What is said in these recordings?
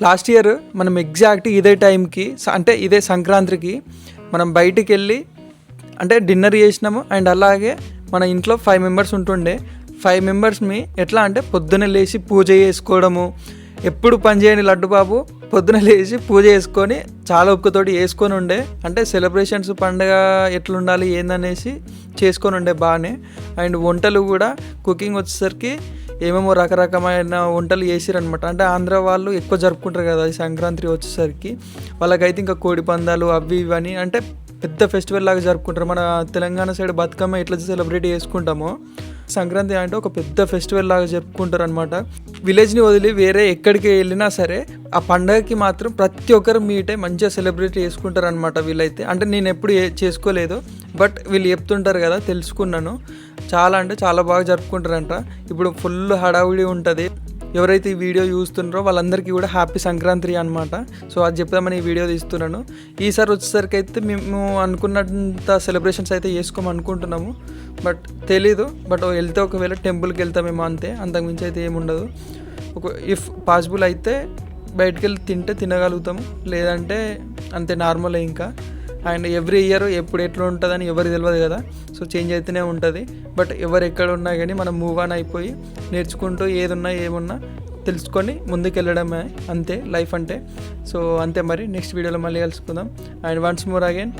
Last year మనం exact ఇదే టైంకి అంటే ఇదే సంక్రాంతికి మనం బయటికి వెళ్ళి అంటే డిన్నర్ చేసినాము. అండ్ అలాగే మన ఇంట్లో 5 మెంబర్స్ ఉంటుండే. 5 మెంబర్స్ని ఎట్లా అంటే పొద్దున్నే లేచి పూజ చేసుకోవడము, ఎప్పుడు పని చేయని లడ్డు బాబు పొద్దున లేచి పూజ చేసుకొని చాలా ఒక్కతోటి వేసుకొని ఉండే. అంటే సెలబ్రేషన్స్ పండుగ ఎట్లుండాలి ఏందనేసి చేసుకొని ఉండే బాగానే. అండ్ వంటలు కూడా కుకింగ్ వచ్చేసరికి ఏమేమో రకరకమైన వంటలు చేసిరనమాట. అంటే ఆంధ్ర వాళ్ళు ఎక్కువ జరుపుకుంటారు కదా ఈ సంక్రాంతి వచ్చేసరికి. వాళ్ళకైతే ఇంకా కోడి పందాలు అవి ఇవని అంటే పెద్ద ఫెస్టివల్ లాగా జరుపుకుంటారు. మన తెలంగాణ సైడ్ బతుకమ్మ ఎట్లా సెలబ్రేట్ చేసుకుంటామో సంక్రాంతి అంటే ఒక పెద్ద ఫెస్టివల్ లాగా జరుపుకుంటారు అనమాట. విలేజ్ని వదిలి వేరే ఎక్కడికి వెళ్ళినా సరే ఆ పండగకి మాత్రం ప్రతి ఒక్కరు మీటే మంచిగా సెలబ్రేట్ చేసుకుంటారు అనమాట వీళ్ళైతే. అంటే నేను ఎప్పుడు చేసుకోలేదు, బట్ వీళ్ళు చెప్తుంటారు కదా తెలుసుకున్నాను. చాలా అంటే చాలా బాగా జరుపుకుంటారంట. ఇప్పుడు ఫుల్ హడావుడి ఉంటుంది. ఎవరైతే ఈ వీడియో చూస్తున్నారో వాళ్ళందరికీ కూడా హ్యాపీ సంక్రాంతి అనమాట. సో అది చెప్దామని ఈ వీడియో తీస్తున్నాను. ఈసారి వచ్చేసరికి అయితే మేము అనుకున్నంత సెలబ్రేషన్స్ అయితే చేసుకోమనుకుంటున్నాము, బట్ తెలీదు. బట్ వెళ్తే ఒకవేళ టెంపుల్కి వెళ్తామేమో, అంతే, అంతకుమించి అయితే ఏముండదు. ఇఫ్ పాసిబుల్ అయితే బయటికి వెళ్ళి తింటే తినగలుగుతాము, లేదంటే అంతే నార్మలే ఇంకా. అండ్ ఎవ్రీ ఇయర్ ఎప్పుడు ఎట్లా ఉంటుందని ఎవరికి తెలియదు కదా, సో చేంజ్ అయితేనే ఉంటుంది. బట్ ఎవరు ఎక్కడ ఉన్నా కానీ మనం మూవ్ ఆన్ అయిపోయి నేర్చుకుంటూ ఏదున్నా ఏమున్నా తెలుసుకొని ముందుకు వెళ్ళడమే, అంతే లైఫ్ అంటే. సో అంతే, మరి నెక్స్ట్ వీడియోలో మళ్ళీ కలుసుకుందాం. And once more again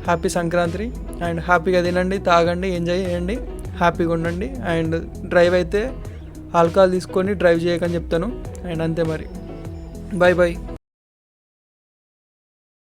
happy Sankranti. And హ్యాపీగా తినండి, తాగండి, ఎంజాయ్ చేయండి, హ్యాపీగా ఉండండి. అండ్ డ్రైవ్ అయితే ఆల్కహాల్ తీసుకొని డ్రైవ్ చేయకని చెప్తాను. అండ్ అంతే మరి, బాయ్ బాయ్.